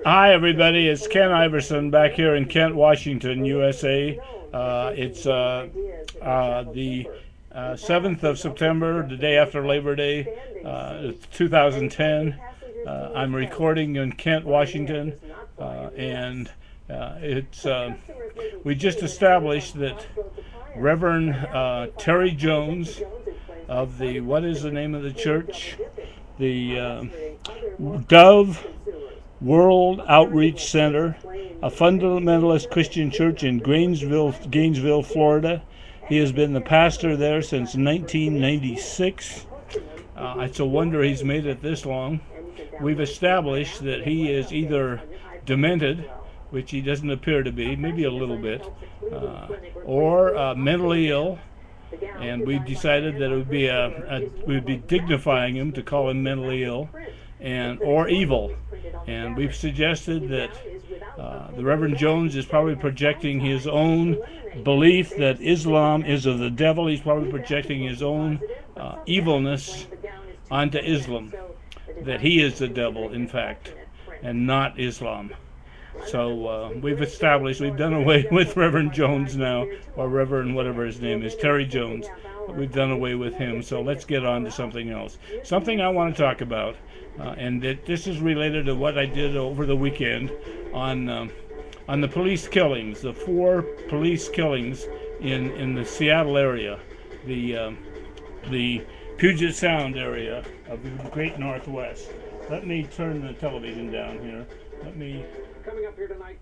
Hi, everybody. It's Ken Iverson back here in Kent, Washington, USA. It's the 7th of September, the day after Labor Day, 2010. I'm recording in Kent, Washington, and we just established that Reverend Terry Jones of the, what is the name of the church? The Dove World Outreach Center, a fundamentalist Christian church in Gainesville, Florida. He has been the pastor there since 1996. It's a wonder he's made it this long. We've established that he is either demented, which he doesn't appear to be, maybe a little bit, or mentally ill. And we've decided that it would be we'd be dignifying him to call him mentally ill, or evil. And we've suggested that the Reverend Jones is probably projecting his own belief that Islam is of the devil. He's probably projecting his own evilness onto Islam, that he is the devil, in fact, and not Islam. So we've done away with Reverend Jones now, or Reverend whatever his name is, Terry Jones. We've done away with him, so let's get on to something else. Something I want to talk about, and this is related to what I did over the weekend on the police killings, the 4 police killings in the Seattle area, the Puget Sound area of the Great Northwest. Let me turn the television down here. Coming up here tonight,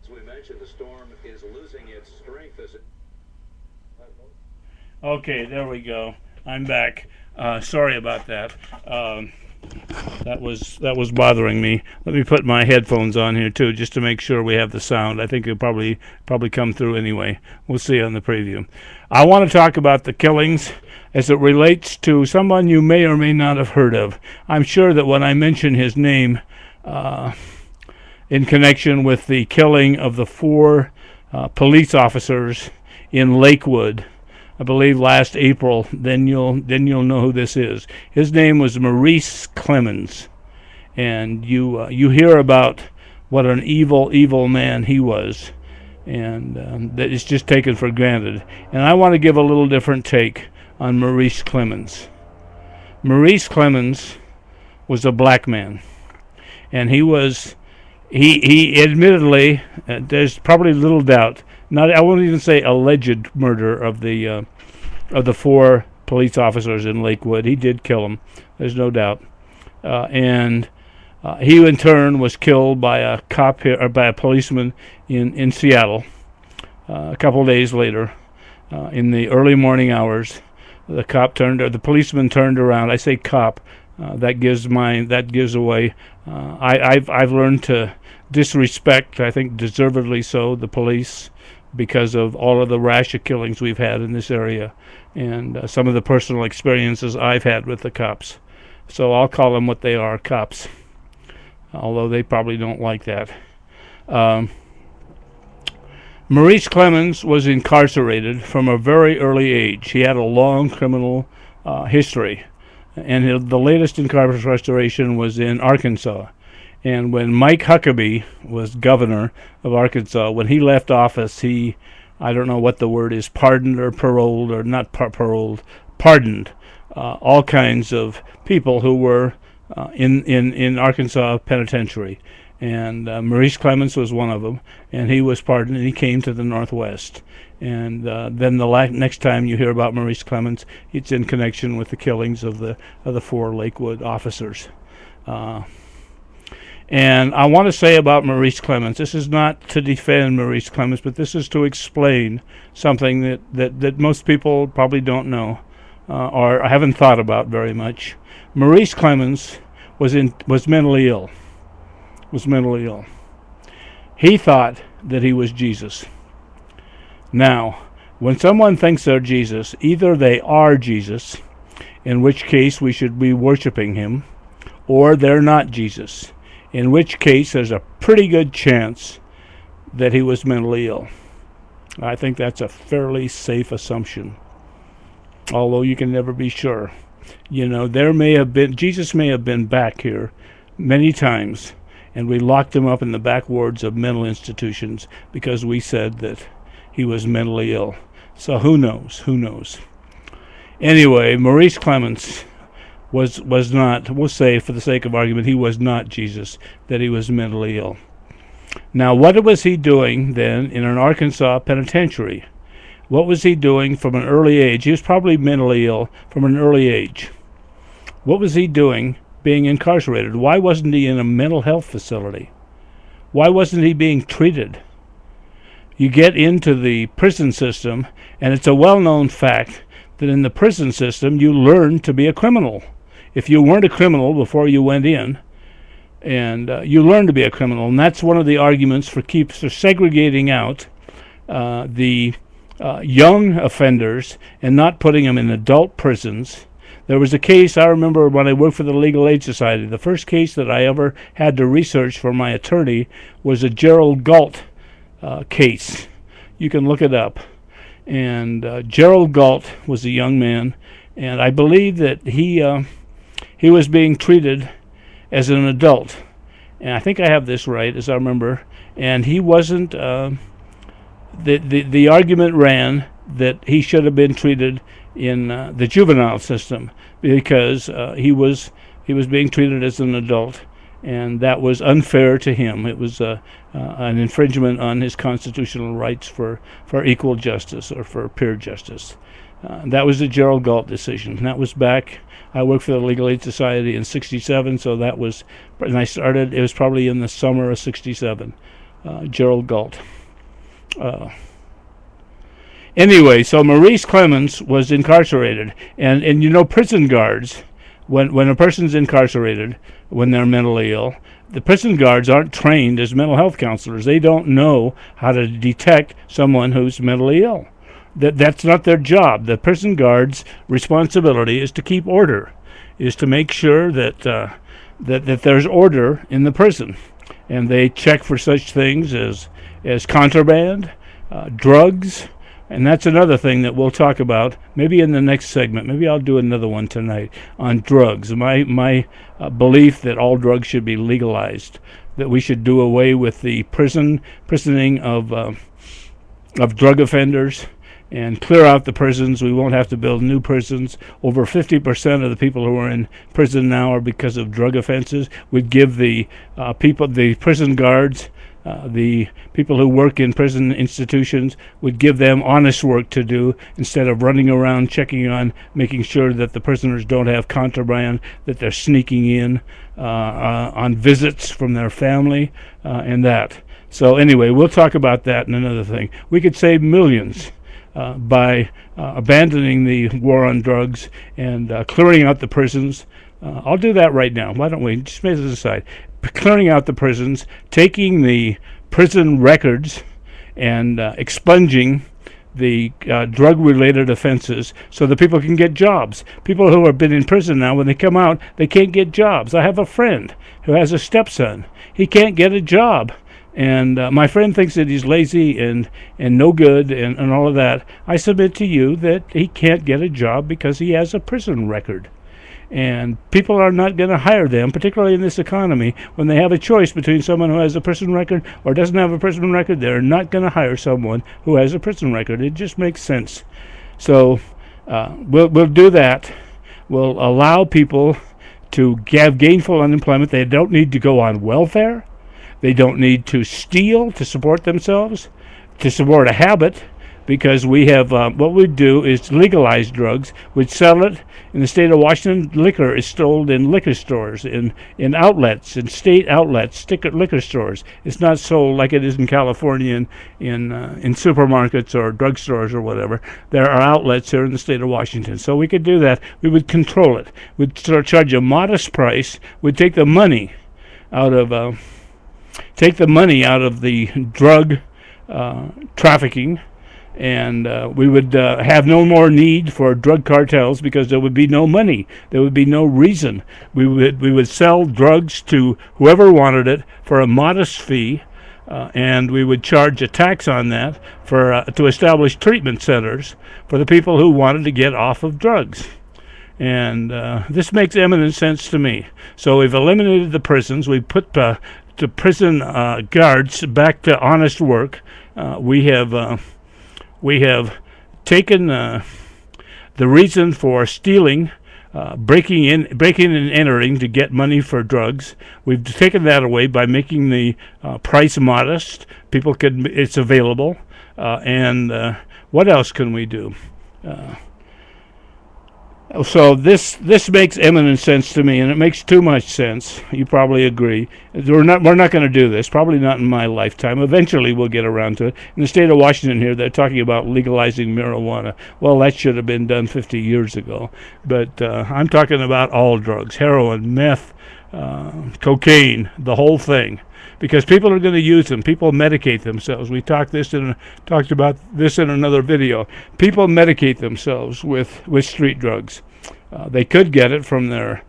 as we mentioned, the storm is losing its strength as it... Okay, there we go. I'm back. Sorry about that. That was bothering me. Let me put my headphones on here too, just to make sure we have the sound. I think it'll probably come through anyway. We'll see on the preview. I want to talk about the killings as it relates to someone you may or may not have heard of. I'm sure that when I mention his name, in connection with the killing of the 4 police officers in Lakewood, I believe last April, then you'll know who this is. His name was Maurice Clemmon, and you hear about what an evil man he was, and that is just taken for granted. And I want to give a little different take on Maurice Clemmon. Maurice Clemmon was a black man, and he admittedly, there's probably little doubt, I won't even say alleged murder of the 4 police officers in Lakewood. He did kill them, there's no doubt. And he in turn was killed by a cop here, or by a policeman in Seattle a couple of days later. In the early morning hours, the policeman turned around. I say cop, that gives away. I've learned to disrespect, I think deservedly so, the police, because of all of the rash of killings we've had in this area, and some of the personal experiences I've had with the cops. So I'll call them what they are, cops, although they probably don't like that. Maurice Clemmon was incarcerated from a very early age. He had a long criminal history, and the latest incarceration was in Arkansas. And when Mike Huckabee was governor of Arkansas, when he left office, I don't know what the word is, pardoned or paroled, or not paroled, pardoned all kinds of people who were in Arkansas Penitentiary. And Maurice Clemmon was one of them, and he was pardoned, and he came to the Northwest. And then the next time you hear about Maurice Clemmon, it's in connection with the killings of the 4 Lakewood officers. And I want to say about Maurice Clemmon, this is not to defend Maurice Clemmon, but this is to explain something that most people probably don't know, or haven't thought about very much. Maurice Clemmon was mentally ill. He thought that he was Jesus. Now, when someone thinks they're Jesus, either they are Jesus, in which case we should be worshiping him, or they're not Jesus, in which case there's a pretty good chance that he was mentally ill. I think that's a fairly safe assumption, although you can never be sure. Jesus may have been back here many times, and we locked him up in the back wards of mental institutions because we said that he was mentally ill. So who knows? Who knows? Anyway, Maurice Clemmon was not, we'll say for the sake of argument, he was not Jesus, that he was mentally ill. Now, what was he doing then in an Arkansas penitentiary? What was he doing from an early age? He was probably mentally ill from an early age. What was he doing being incarcerated? Why wasn't he in a mental health facility? Why wasn't he being treated? You get into the prison system, and it's a well-known fact that in the prison system you learn to be a criminal. If you weren't a criminal before you went in, and you learn to be a criminal, and that's one of the arguments for segregating out the young offenders and not putting them in adult prisons. There was a case, I remember when I worked for the Legal Aid Society, the first case that I ever had to research for my attorney was a Gerald Galt case. You can look it up. And Gerald Galt was a young man, and I believe that he was being treated as an adult. And I think I have this right, as I remember. And he wasn't, the argument ran that he should have been treated in the juvenile system because he was being treated as an adult, and that was unfair to him. It was an infringement on his constitutional rights for equal justice or for peer justice. That was the Gerald Galt decision. And that was back, I worked for the Legal Aid Society in 67, so that was, and I started, it was probably in the summer of 67, Gerald Galt. Anyway, so Maurice Clemmon was incarcerated, and prison guards, when a person's incarcerated, when they're mentally ill, the prison guards aren't trained as mental health counselors. They don't know how to detect someone who's mentally ill. That's not their job. The prison guard's responsibility is to keep order, is to make sure that there's order in the prison, and they check for such things as contraband, drugs. And that's another thing that we'll talk about maybe in the next segment. Maybe I'll do another one tonight on drugs. My belief that all drugs should be legalized, that we should do away with the prisoning of drug offenders and clear out the prisons. We won't have to build new prisons. Over 50% of the people who are in prison now are because of drug offenses. We'd give the prison guards, the people who work in prison institutions, would give them honest work to do instead of running around checking on, making sure that the prisoners don't have contraband, that they're sneaking in on visits from their family, and that. So anyway, we'll talk about that in another thing. We could save millions by abandoning the war on drugs and clearing out the prisons. I'll do that right now. Why don't we? Just make this aside. Clearing out the prisons, taking the prison records and expunging the drug-related offenses so that people can get jobs. People who have been in prison now, when they come out, they can't get jobs. I have a friend who has a stepson. He can't get a job. And my friend thinks that he's lazy and no good and all of that. I submit to you that he can't get a job because he has a prison record. And people are not going to hire them, particularly in this economy, when they have a choice between someone who has a prison record or doesn't have a prison record. They're not going to hire someone who has a prison record. It just makes sense. So we'll do that. We'll allow people to have gainful unemployment. They don't need to go on welfare. They don't need to steal to support themselves, to support a habit, because we have, what we'd do is legalize drugs. We'd sell it. In the state of Washington, liquor is sold in liquor stores, in outlets, in state outlets, liquor stores. It's not sold like it is in California in supermarkets or drugstores or whatever. There are outlets here in the state of Washington. So we could do that. We would control it. We'd charge a modest price. We'd take the money out of the drug trafficking, and we would have no more need for drug cartels because there would be no money. There would be no reason. We would sell drugs to whoever wanted it for a modest fee, and we would charge a tax on that to establish treatment centers for the people who wanted to get off of drugs. And this makes eminent sense to me. So we've eliminated the prisons. We put the prison guards back to honest work. We have taken the reason for stealing, breaking in and entering to get money for drugs. We've taken that away by making the price modest. It's available. And what else can we do? So this makes eminent sense to me, and it makes too much sense. You probably agree. We're not going to do this. Probably not in my lifetime. Eventually, we'll get around to it. In the state of Washington, here they're talking about legalizing marijuana. Well, that should have been done 50 years ago. But I'm talking about all drugs: heroin, meth, cocaine, the whole thing. Because people are going to use them. People medicate themselves. We talked about this in another video. People medicate themselves with street drugs. They could get it from their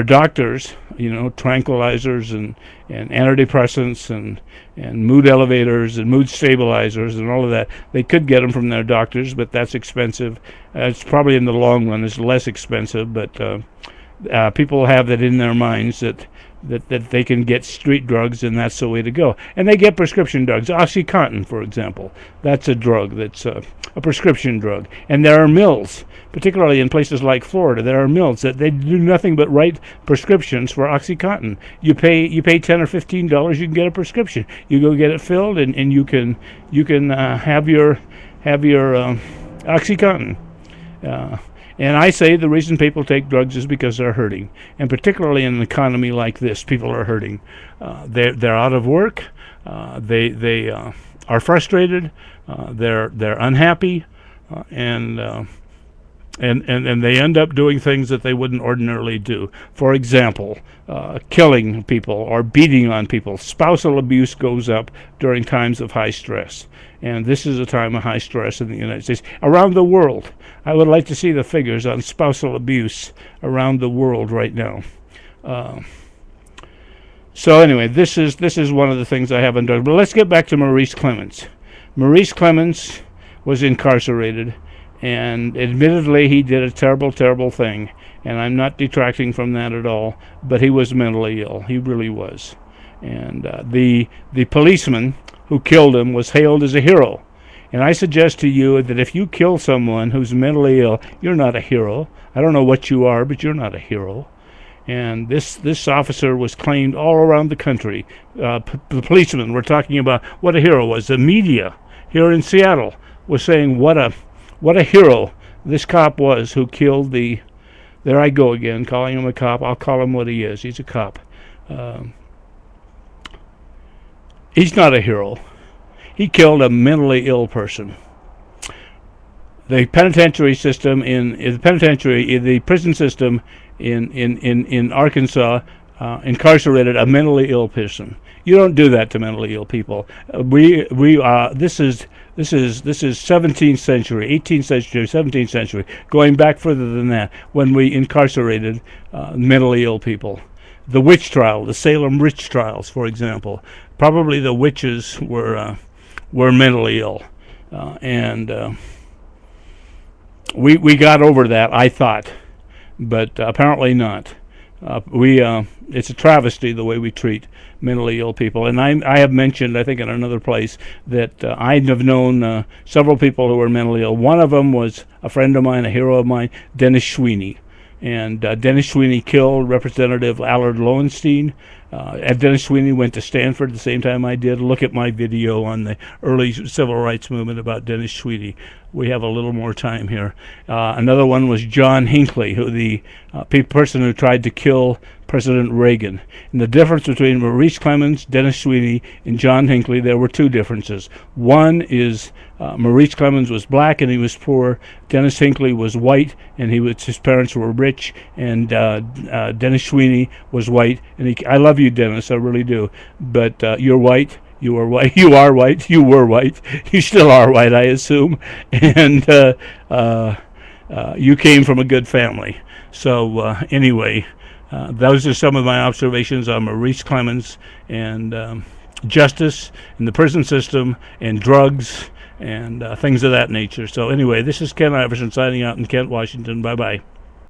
doctors, tranquilizers and antidepressants and mood elevators and mood stabilizers and all of that. They could get them from their doctors, but that's expensive. It's probably in the long run it's less expensive, but people have that in their minds that they can get street drugs, and that's the way to go. And they get prescription drugs. OxyContin, for example, that's a drug that's a prescription drug. And there are mills, particularly in places like Florida, there are mills that they do nothing but write prescriptions for OxyContin. You pay $10 or $15, you can get a prescription. You go get it filled, and you can have your OxyContin. And I say the reason people take drugs is because they're hurting, and particularly in an economy like this, people are hurting. They're out of work. They are frustrated. They're unhappy, and they end up doing things that they wouldn't ordinarily do. For example, killing people or beating on people. Spousal abuse goes up during times of high stress. And this is a time of high stress in the United States. Around the world, I would like to see the figures on spousal abuse around the world right now. So anyway, this is one of the things I haven't done. But let's get back to Maurice Clemmons. Maurice Clemmons was incarcerated, and admittedly he did a terrible, terrible thing. And I'm not detracting from that at all, but he was mentally ill. He really was. And the policeman who killed him was hailed as a hero. And I suggest to you that if you kill someone who's mentally ill, you're not a hero. I don't know what you are, but you're not a hero. And this officer was claimed all around the country. The policemen were talking about what a hero was. The media here in Seattle was saying what a hero this cop was who killed the... There I go again, calling him a cop. I'll call him what he is. He's a cop. He's not a hero. He killed a mentally ill person. The penitentiary system the prison system in Arkansas incarcerated a mentally ill person. You don't do that to mentally ill people. This is 17th century, 18th century, 17th century, going back further than that, when we incarcerated mentally ill people. The witch trial, the Salem witch trials, for example. Probably the witches were mentally ill, and we got over that, I thought, but apparently not. It's a travesty the way we treat mentally ill people. And I have mentioned, I think in another place, that I have known several people who were mentally ill. One of them was a friend of mine, a hero of mine, Dennis Sweeney. And Dennis Sweeney killed Representative Allard Lowenstein. Dennis Sweeney went to Stanford the same time I did. Look at my video on the early civil rights movement about Dennis Sweeney. We have a little more time here. Another one was John Hinckley, who the person who tried to kill President Reagan. And the difference between Maurice Clemmons, Dennis Sweeney, and John Hinckley, there were two differences. One is Maurice Clemmons was black and he was poor. Dennis Hinckley was white and his parents were rich. And Dennis Sweeney was white. And I love you, Dennis, I really do. But you're white. You are white. You are white. You were white. You still are white, I assume. And you came from a good family. So anyway, those are some of my observations on Maurice Clemmons and justice and the prison system and drugs and things of that nature. So anyway, this is Ken Iverson signing out in Kent, Washington. Bye-bye.